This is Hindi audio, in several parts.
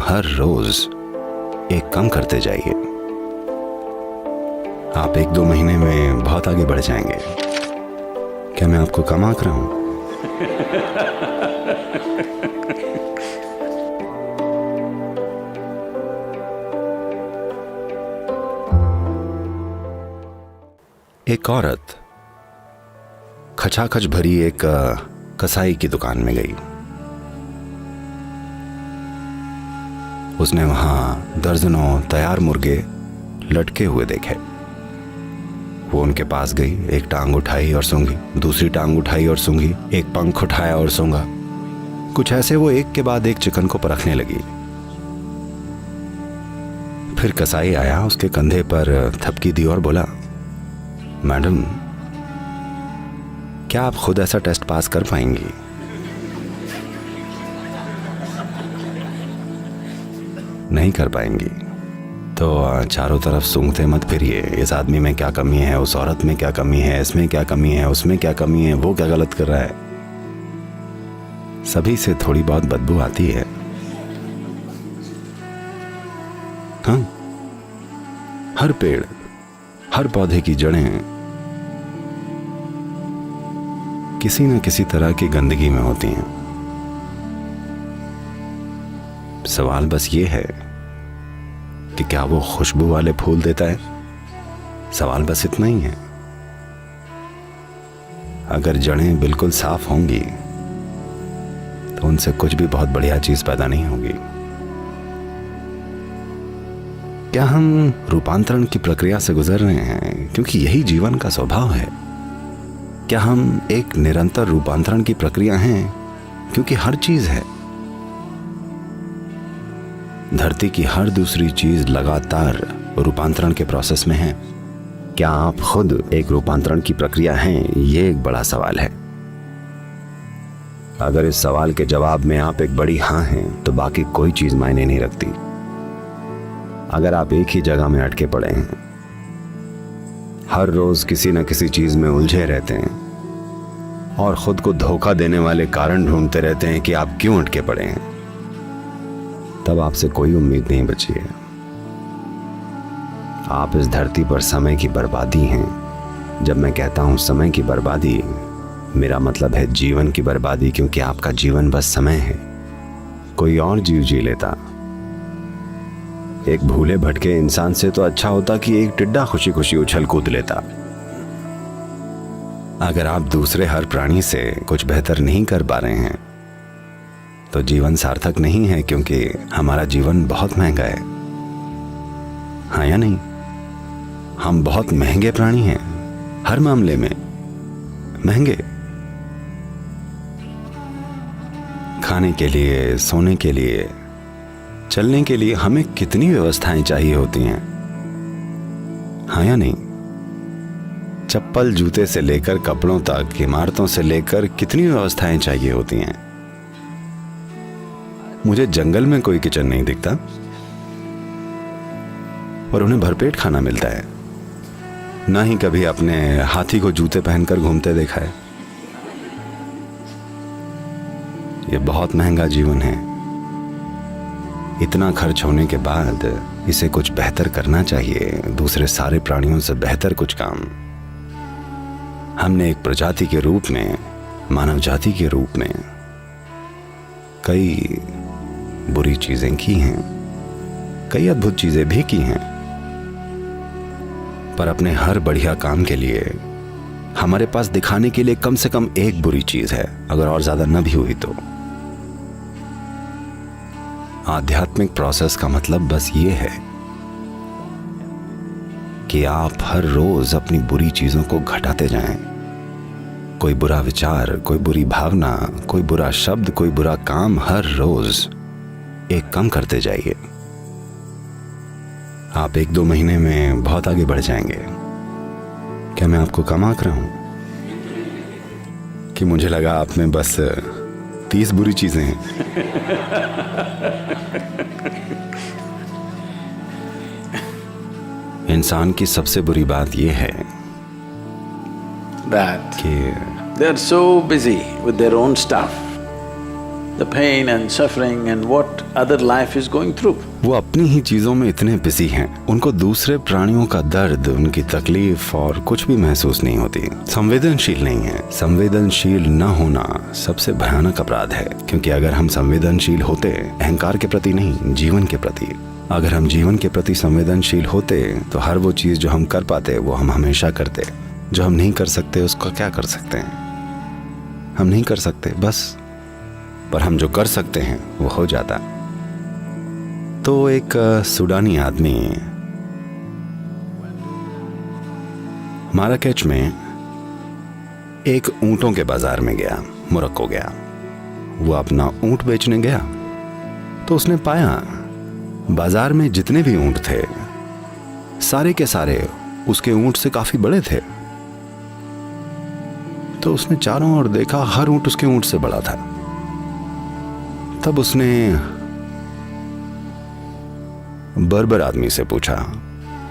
हर रोज एक कम करते जाइए। आप 1-2 महीने में बहुत आगे बढ़ जाएंगे। क्या मैं आपको कम आंक रहा हूं? एक औरत खचाखच भरी एक कसाई की दुकान में गई। उसने वहां दर्जनों तैयार मुर्गे लटके हुए देखे। वो उनके पास गई, एक टांग उठाई और सूंघी, दूसरी टांग उठाई और सूंघी, एक पंख उठाया और सूंघा। कुछ ऐसे वो एक के बाद एक चिकन को परखने लगी। फिर कसाई आया, उसके कंधे पर थपकी दी और बोला, मैडम, क्या आप खुद ऐसा टेस्ट पास कर पाएंगी? नहीं कर पाएंगी तो चारों तरफ सूंघते मत फिरिए। इस आदमी में क्या कमी है, उस औरत में क्या कमी है, इसमें क्या कमी है, उसमें क्या कमी है, वो क्या गलत कर रहा है। सभी से थोड़ी बहुत बदबू आती है। हाँ, हर पेड़, हर पौधे की जड़ें किसी न किसी तरह की गंदगी में होती हैं। सवाल बस ये है कि क्या वो खुशबू वाले फूल देता है? सवाल बस इतना ही है। अगर जड़ें बिल्कुल साफ होंगी तो उनसे कुछ भी बहुत बढ़िया चीज पैदा नहीं होगी। क्या हम रूपांतरण की प्रक्रिया से गुजर रहे हैं क्योंकि यही जीवन का स्वभाव है? क्या हम एक निरंतर रूपांतरण की प्रक्रिया हैं क्योंकि हर चीज है? धरती की हर दूसरी चीज लगातार रूपांतरण के प्रोसेस में है। क्या आप खुद एक रूपांतरण की प्रक्रिया हैं? ये एक बड़ा सवाल है। अगर इस सवाल के जवाब में आप एक बड़ी हाँ हैं तो बाकी कोई चीज मायने नहीं रखती। अगर आप एक ही जगह में अटके पड़े हैं, हर रोज किसी न किसी चीज में उलझे रहते हैं और खुद को धोखा देने वाले कारण ढूंढते रहते हैं कि आप क्यों अटके पड़े हैं, तब आपसे कोई उम्मीद नहीं बची है। आप इस धरती पर समय की बर्बादी हैं। जब मैं कहता हूं समय की बर्बादी, मेरा मतलब है जीवन की बर्बादी, क्योंकि आपका जीवन बस समय है। कोई और जीव जी लेता। एक भूले भटके इंसान से तो अच्छा होता कि एक टिड्डा खुशी खुशी उछल कूद लेता। अगर आप दूसरे हर प्राणी से कुछ बेहतर नहीं कर पा रहे हैं तो जीवन सार्थक नहीं है, क्योंकि हमारा जीवन बहुत महंगा है। हाँ या नहीं? हम बहुत महंगे प्राणी हैं, हर मामले में महंगे। खाने के लिए, सोने के लिए, चलने के लिए हमें कितनी व्यवस्थाएं चाहिए होती हैं। हाँ या नहीं? चप्पल, जूते से लेकर कपड़ों तक, इमारतों से लेकर कितनी व्यवस्थाएं चाहिए होती हैं। मुझे जंगल में कोई किचन नहीं दिखता और उन्हें भरपेट खाना मिलता है। ना ही कभी अपने हाथी को जूते पहनकर घूमते देखा है। ये बहुत महंगा जीवन है। इतना खर्च होने के बाद इसे कुछ बेहतर करना चाहिए, दूसरे सारे प्राणियों से बेहतर कुछ काम। हमने एक प्रजाति के रूप में, मानव जाति के रूप में कई बुरी चीजें की हैं, कई अद्भुत चीजें भी की हैं, पर अपने हर बढ़िया काम के लिए हमारे पास दिखाने के लिए कम से कम एक बुरी चीज है, अगर और ज्यादा न भी हुई तो। आध्यात्मिक प्रोसेस का मतलब बस ये है कि आप हर रोज अपनी बुरी चीजों को घटाते जाएं। कोई बुरा विचार, कोई बुरी भावना, कोई बुरा शब्द, कोई बुरा काम, हर रोज एक कम करते जाइए। आप 1-2 महीने में बहुत आगे बढ़ जाएंगे। क्या मैं आपको कम आंक रहा हूं? कि मुझे लगा आप में बस 30 बुरी चीजें हैं। इंसान की सबसे बुरी बात यह है that कि they are so busy with their own stuff the pain and suffering and what other life is going through. वो अपनी ही चीजों में इतने बिजी हैं, उनको दूसरे प्राणियों का दर्द, उनकी तकलीफ और कुछ भी महसूस नहीं होती। संवेदनशील नहीं है। संवेदनशील न होना सबसे भयानक अपराध है, क्योंकि अगर हम संवेदनशील होते, अहंकार के प्रति नहीं, जीवन के प्रति, अगर हम जीवन के प्रति संवेदनशील होते तो हर वो चीज जो हम कर पाते वो हम हमेशा करते। जो हम नहीं कर सकते उसका क्या कर सकते हैं? हम नहीं कर सकते बस, पर हम जो कर सकते हैं वो हो जाता। तो एक सूडानी आदमी माराकेच में एक ऊंटों के बाजार में गया, मोरक्को गया। वो अपना ऊंट बेचने गया तो उसने पाया बाजार में जितने भी ऊंट थे सारे के सारे उसके ऊंट से काफी बड़े थे। तो उसने चारों ओर देखा, हर ऊंट उसके ऊंट से बड़ा था। तब उसने बर्बर आदमी से पूछा,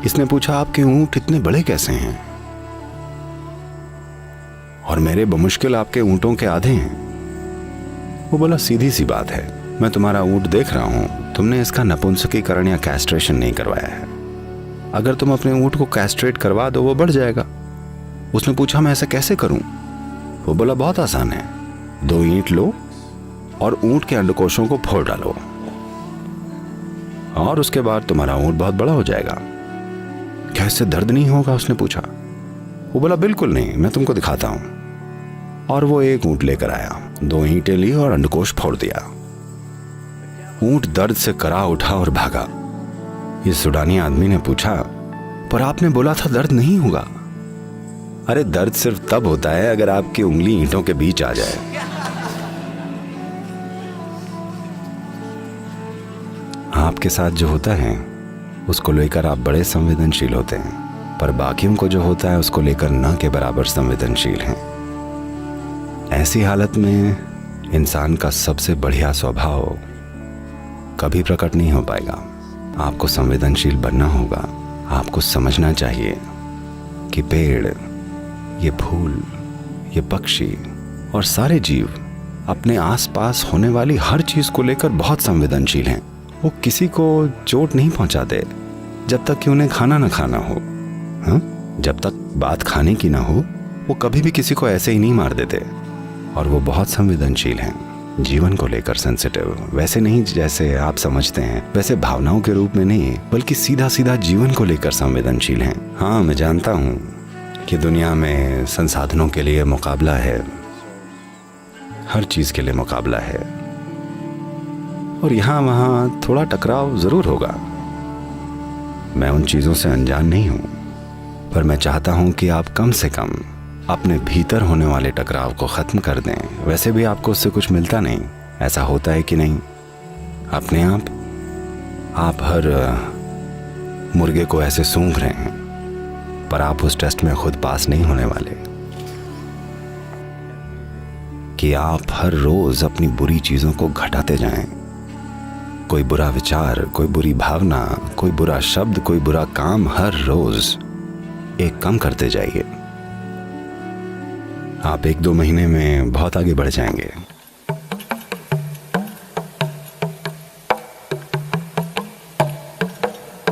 इसने पूछा आपके ऊंट इतने बड़े कैसे हैं और मेरे बमुश्किल आपके ऊंटों के आधे हैं। वो बोला सीधी सी बात है, मैं तुम्हारा ऊंट देख रहा हूं, तुमने इसका नपुंसकीकरण या कैस्ट्रेशन नहीं करवाया है। अगर तुम अपने ऊंट को कैस्ट्रेट करवा दो वो बढ़ जाएगा। उसने पूछा मैं ऐसा कैसे करूं? वो बोला बहुत आसान है, 2 ईंट लो और ऊंट के अंडकोशों को फोड़ डालो और उसके बाद तुम्हारा ऊंट बहुत बड़ा हो जाएगा। क्या इससे दर्द नहीं होगा? उसने पूछा। वो बोला बिल्कुल नहीं, मैं तुमको दिखाता हूं। और वो एक ऊंट लेकर आया, 2 ईंटें ली और अंडकोश फोड़ दिया। ऊंट दर्द से करा उठा और भागा। ये सूडानी आदमी ने पूछा, पर आपने बोला था दर्द नहीं होगा। अरे दर्द सिर्फ तब होता है अगर आपकी उंगली ईंटों के बीच आ जाए। आपके साथ जो होता है उसको लेकर आप बड़े संवेदनशील होते हैं, पर बाकियों को जो होता है उसको लेकर न के बराबर संवेदनशील हैं। ऐसी हालत में इंसान का सबसे बढ़िया स्वभाव कभी प्रकट नहीं हो पाएगा। आपको संवेदनशील बनना होगा। आपको समझना चाहिए कि पेड़, ये फूल, ये पक्षी और सारे जीव अपने आसपास होने वाली हर चीज को लेकर बहुत संवेदनशील हैं। वो किसी को चोट नहीं पहुंचाते जब तक कि उन्हें खाना ना खाना हो। हाँ? जब तक बात खाने की ना हो वो कभी भी किसी को ऐसे ही नहीं मार देते। और वो बहुत संवेदनशील हैं, जीवन को लेकर सेंसिटिव। वैसे नहीं जैसे आप समझते हैं, वैसे भावनाओं के रूप में नहीं, बल्कि सीधा सीधा जीवन को लेकर संवेदनशील हैं। हाँ, मैं जानता हूँ कि दुनिया में संसाधनों के लिए मुकाबला है, हर चीज के लिए मुकाबला है और यहाँ वहाँ थोड़ा टकराव जरूर होगा। मैं उन चीजों से अनजान नहीं हूं, पर मैं चाहता हूं कि आप कम से कम अपने भीतर होने वाले टकराव को खत्म कर दें। वैसे भी आपको उससे कुछ मिलता नहीं, ऐसा होता है कि नहीं? अपने आप हर मुर्गे को ऐसे सूंघ रहे हैं, पर आप उस टेस्ट में खुद पास नहीं होने वाले कि आप हर रोज अपनी बुरी चीजों को घटाते जाएं। कोई बुरा विचार, कोई बुरी भावना, कोई बुरा शब्द, कोई बुरा काम हर रोज एक कम करते जाइए। आप 1-2 महीने में बहुत आगे बढ़ जाएंगे।